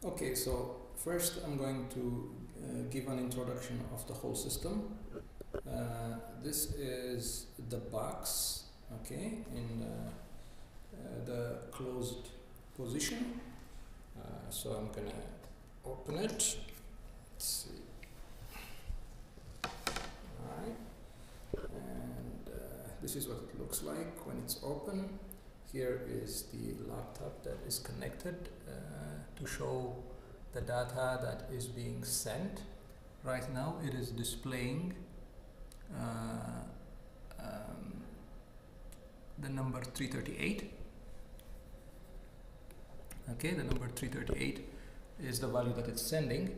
Okay, so first I'm going to give an introduction of the whole system. This is the box, okay, in the closed position. So I'm gonna open it. Let's see. Alright, and this is what it looks like when it's open. Here is the laptop that is connected to show the data that is being sent. Right now it is displaying the number 338. Okay, the number 338 is the value that it's sending.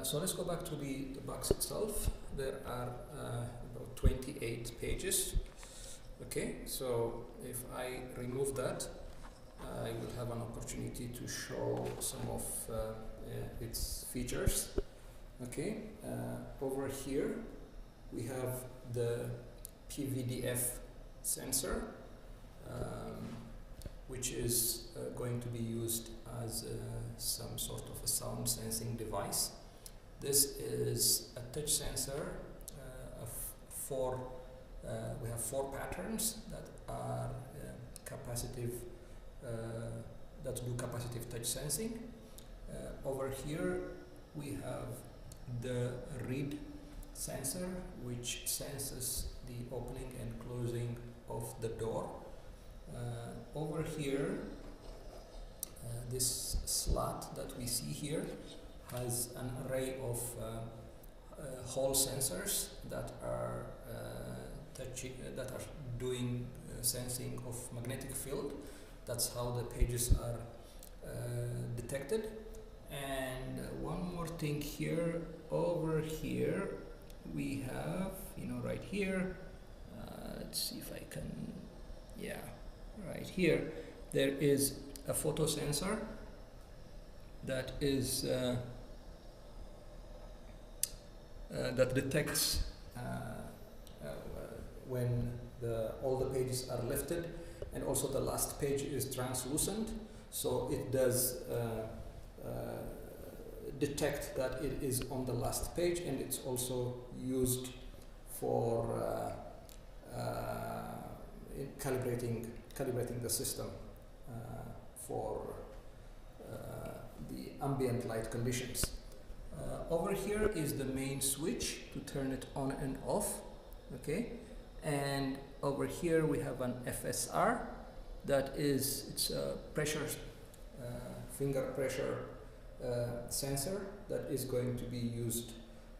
So let's go back to the box itself. There are about 28 pages. Okay, so if I remove that, I will have an opportunity to show some of its features. Okay, over here we have the PVDF sensor, which is going to be used as some sort of a sound sensing device. This is a touch sensor of we have 4 patterns that are capacitive, that do capacitive touch sensing. Over here we have the read sensor, which senses the opening and closing of the door. Over here, this slot that we see here has an array of Hall sensors that are doing sensing of magnetic field. That's how the pages are detected. And one more thing here, over here we have, right here, let's see if I can, yeah, right here there is a photo sensor that is that detects when all the pages are lifted, and also the last page is translucent, so it does detect that it is on the last page, and it's also used for calibrating the system for the ambient light conditions. Over here is the main switch to turn it on and off, okay, and over here we have an FSR that is, it's a pressure, finger pressure sensor that is going to be used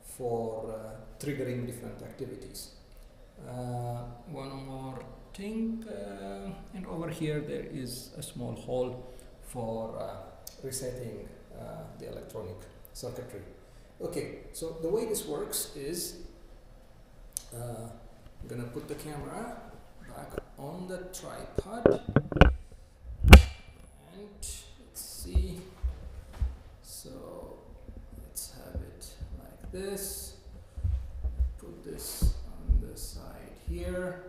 for triggering different activities. One more thing, and over here there is a small hole for resetting the electronic circuitry. Okay, so the way this works is I'm gonna put the camera back on the tripod, and let's see. So let's have it like this. Put this on the side here.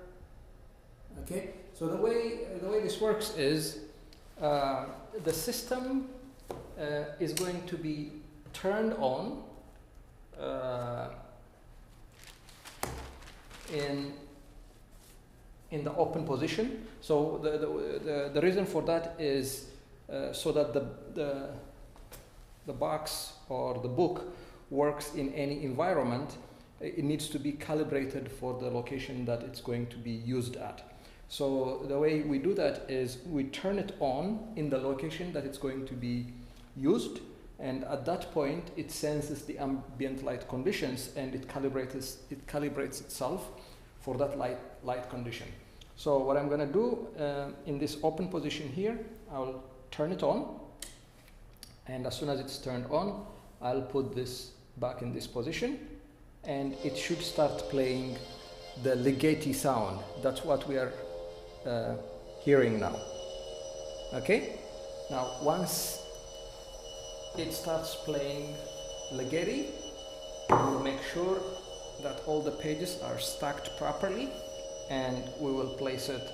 Okay, so the way this works is the system is going to be turned on in the open position. So the reason for that is so that the box or the book works in any environment. It needs to be calibrated for the location that it's going to be used at. So the way we do that is we turn it on in the location that it's going to be used, and at that point it senses the ambient light conditions, and it calibrates itself for that light condition. So what I'm going to do in this open position here, I'll turn it on, and as soon as it's turned on, I'll put this back in this position, and it should start playing the legato sound. That's what we are hearing now. Okay, now once it starts playing legato, we'll make sure that all the pages are stacked properly, and we will place it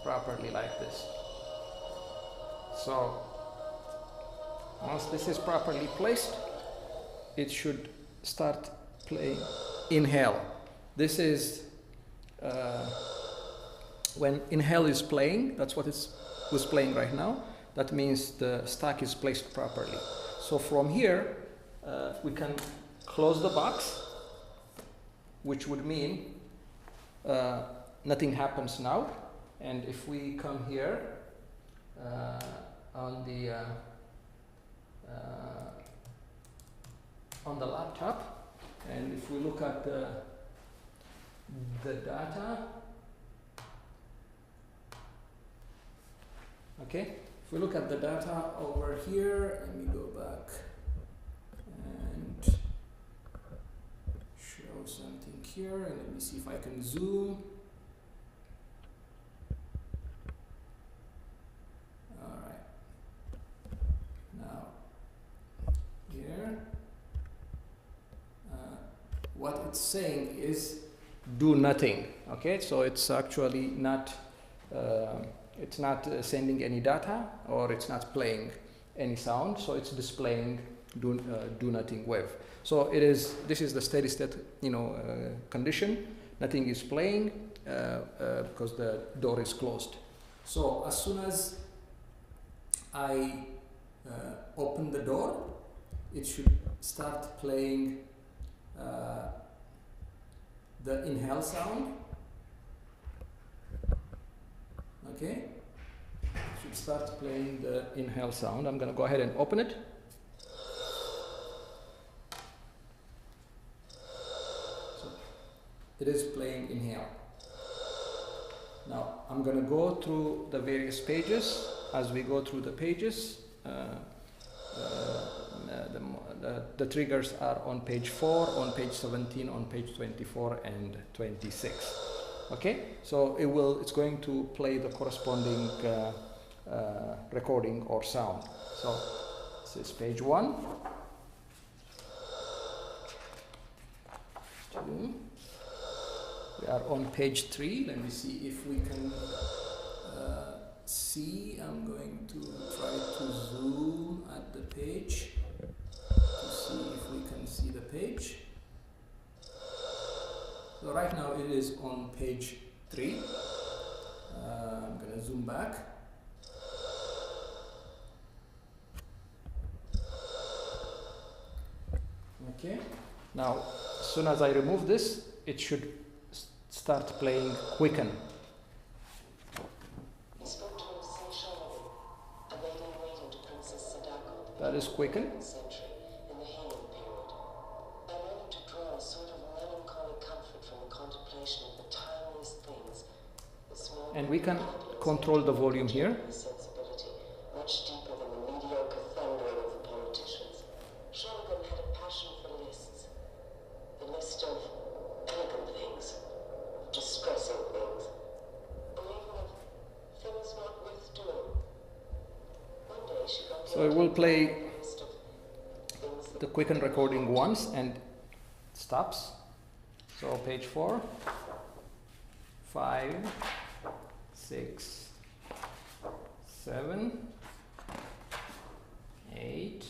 properly like this. So once this is properly placed, it should start playing. Inhale. This is when inhale is playing, that's what it was playing right now. That means the stack is placed properly. So from here, we can close the box, which would mean nothing happens now. And if we come here on the laptop, and if we look at the data, okay, if we look at the data over here, let me go back and show something here, and let me see if I can zoom. All right, now here, what it's saying is do nothing. Okay, so it's actually not it's not sending any data, or it's not playing any sound, so it's displaying do nothing wave. So it is, this is the steady state, condition. Nothing is playing because the door is closed. So as soon as I open the door, it should start playing the inhale sound. Okay, should start playing the inhale sound. I'm going to go ahead and open it. So it is playing inhale. Now I'm going to go through the various pages. As we go through the pages, the triggers are on page 4, on page 17, on page 24 and 26. Okay, so it's going to play the corresponding recording or sound. So this is page 1, 2. We are on page 3. Let me see if we can see. I'm going to try to zoom at the page to see if we can see the page. So right now it is on page 3. I'm going to zoom back. Okay. Now, as soon as I remove this, it should start playing Quicken. That is Quicken. And we can control the volume here. Much deeper than the mediocre thundering of the politicians. Sheridan had a passion for lists. The list of elegant things, of distressing things, or even of things not worth doing. One day she got So it will play the Quicken recording once and stops. So page 4, 5, 6, 7, 8,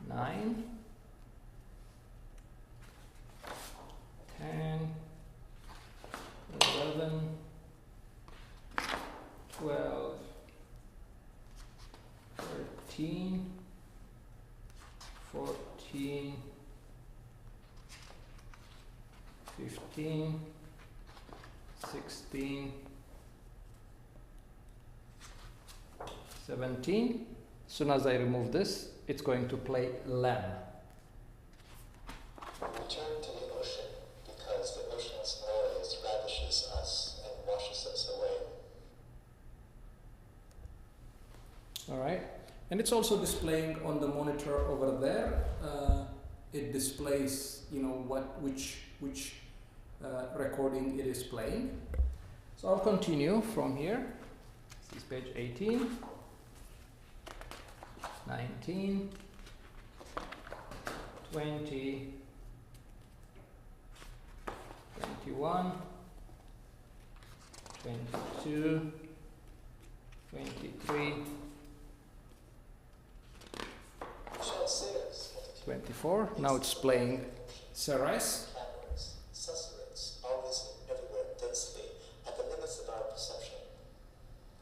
9, 10, 11, 12, 13, 14, 15, 16, 17. As soon as I remove this, it's going to play Lamb. Return to the ocean, because the ocean's noise ravishes us and washes us away. All right, and it's also displaying on the monitor over there. It displays, which recording it is playing. So I'll continue from here. This is page 18, 19, 20, 21, 22, 23, 24. Now it's playing Ceres. Susurrates always everywhere densely at the limits of our perception.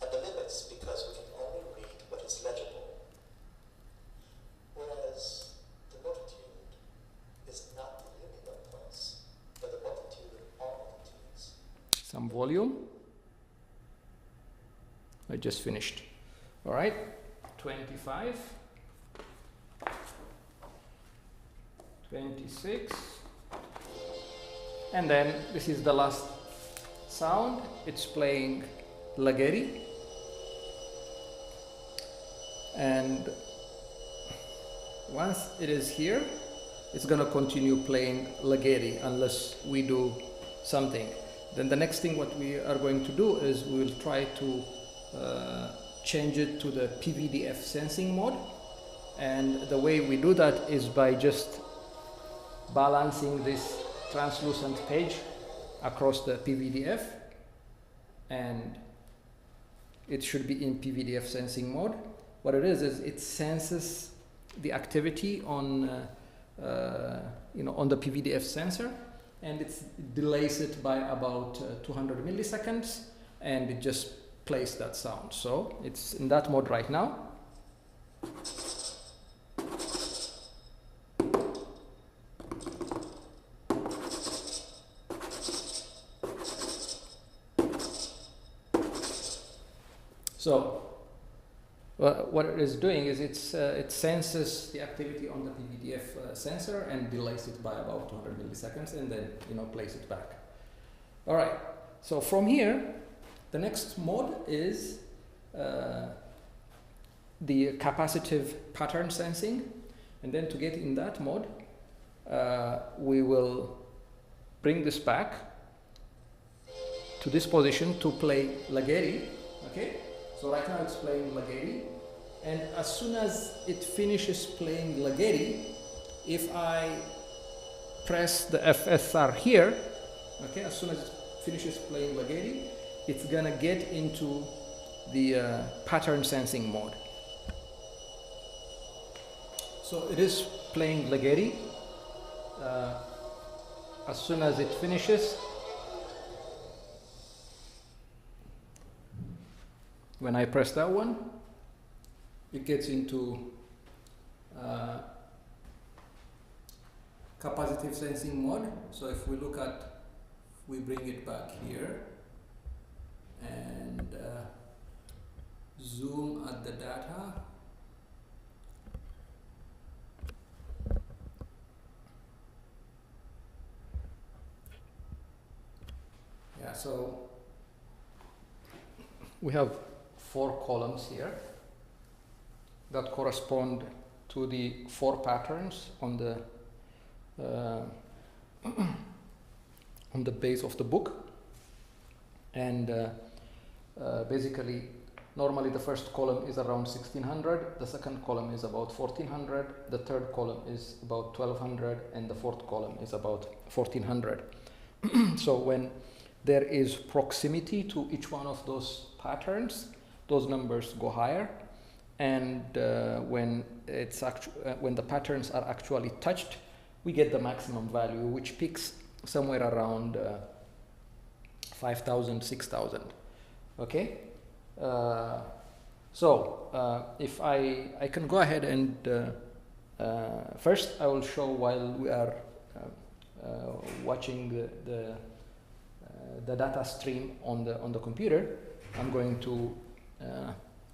At the limits because we can only read what is legible. Whereas the multitude is not the union of points, but the multitude of all multitudes. Some volume. I just finished. All right, 25, 26, and then this is the last sound. It's playing Lagheri, and once it is here, it's gonna continue playing Lagheri unless we do something. Then the next thing what we are going to do is we will try to change it to the PVDF sensing mode, and the way we do that is by just balancing this translucent page across the PVDF, and it should be in PVDF sensing mode. What it is it senses the activity on on the PVDF sensor, and it delays it by about 200 milliseconds, and it just plays that sound. So it's in that mode right now. So what it is doing is it senses the activity on the PVDF sensor and delays it by about 200 milliseconds, and then plays it back. All right. So from here, the next mode is the capacitive pattern sensing, and then to get in that mode, we will bring this back to this position to play Lagheri. Okay. So right now it's playing Lagheri, and as soon as it finishes playing Lagheri, if I press the FSR here, okay, as soon as it finishes playing Lagheri, it's gonna get into the pattern sensing mode. So it is playing Lagheri. As soon as it finishes, when I press that one, it gets into capacitive sensing mode. So if we look at, we bring it back here and zoom at the data. Yeah, so we have 4 columns here that correspond to the 4 patterns on the on the base of the book, and basically normally the first column is around 1600, the second column is about 1400, the third column is about 1200, and the fourth column is about 1400. So when there is proximity to each one of those patterns, those numbers go higher, and when the patterns are actually touched, we get the maximum value, which peaks somewhere around 5,000, 6,000. Okay, so if I can go ahead and first I will show while we are watching the data stream on the computer. I'm going to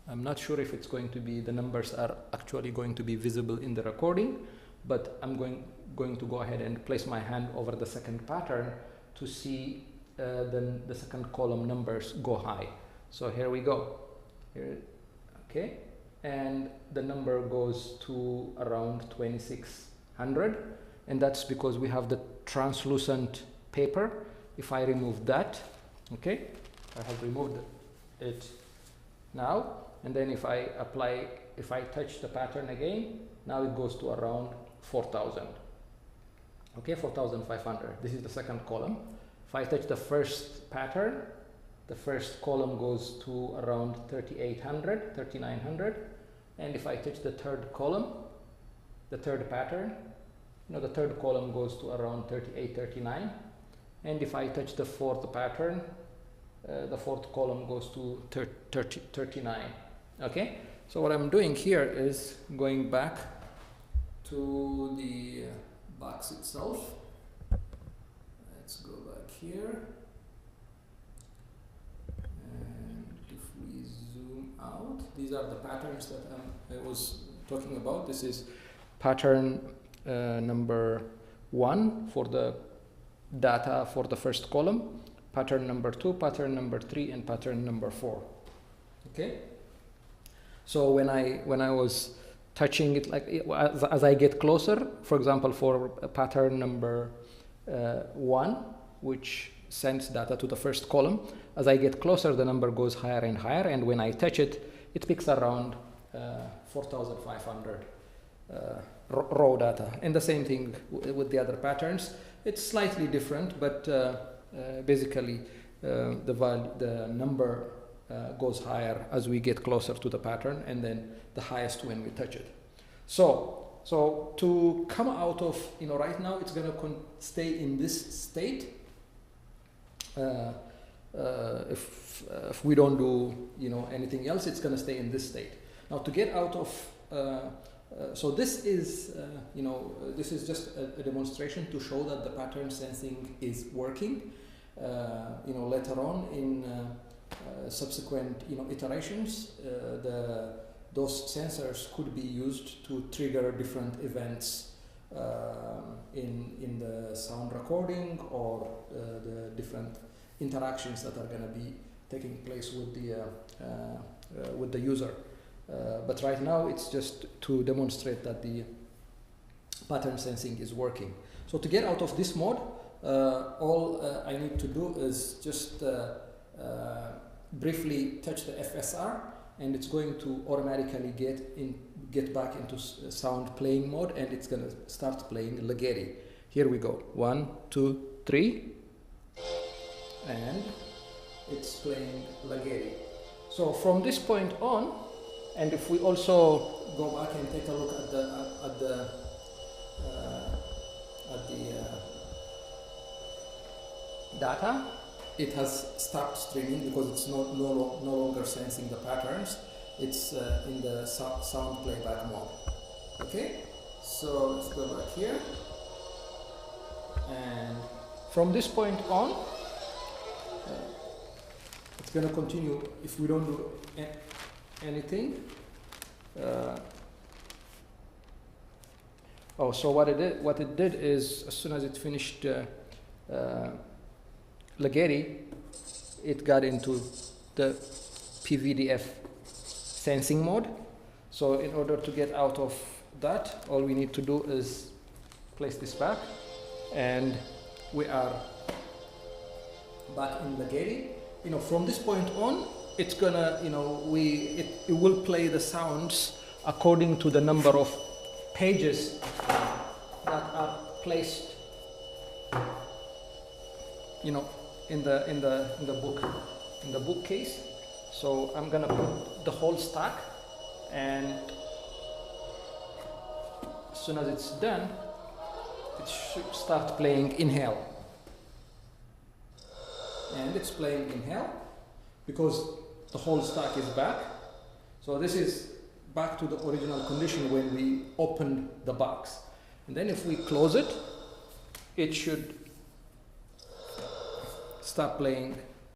I'm not sure if it's going to be, the numbers are actually going to be visible in the recording, but I'm going to go ahead and place my hand over the second pattern to see the second column numbers go high. So here we go. Here, okay, and the number goes to around 2600, and that's because we have the translucent paper. If I remove that, okay, I have removed it now, and then if I touch the pattern again, now it goes to around 4000. Okay, 4500. This is the second column. If I touch the first pattern, the first column goes to around 3800, 3900. And if I touch the third column, the third pattern, the third column goes to around 38, 39. And if I touch the fourth pattern, the fourth column goes to 39. Okay, so what I'm doing here is going back to the box itself. Let's go back here. And if we zoom out, these are the patterns that I was talking about. This is pattern number 1 for the data for the first column, pattern number 2, pattern number 3, and pattern number 4. Okay. So when I was touching it, like as I get closer, for example, for pattern number 1, which sends data to the first column, as I get closer, the number goes higher and higher, and when I touch it, it picks around 4,500 raw data. And the same thing with the other patterns. It's slightly different, but basically the number goes higher as we get closer to the pattern, and then the highest when we touch it. So to come out of, right now it's going to stay in this state. If we don't do, anything else, it's going to stay in this state. Now to get out of, so this is, this is just a demonstration to show that the pattern sensing is working. Later on in subsequent, iterations, those sensors could be used to trigger different events in the sound recording or the different interactions that are going to be taking place with the user. But right now it's just to demonstrate that the pattern sensing is working. So to get out of this mode, all I need to do is just briefly touch the FSR, and it's going to automatically get back into sound playing mode, and it's going to start playing Ligeti. Here we go. 1, 2, 3, and it's playing Ligeti. So from this point on, and if we also go back and take a look at the data, it has stopped streaming because it's no longer sensing the patterns. It's in the sound playback mode. Okay, so let's go back here, and from this point on, it's going to continue if we don't do anything. So what it did is, as soon as it finished Ligeti, it got into the PVDF sensing mode. So in order to get out of that, all we need to do is place this back, and we are back in Ligeti. From this point on, it's gonna, it will play the sounds according to the number of pages that are placed, in the bookcase. So I'm gonna put the whole stack, and as soon as it's done, it should start playing Inhale. And it's playing Inhale because the whole stack is back. So this is back to the original condition when we opened the box. And then if we close it, it should start playing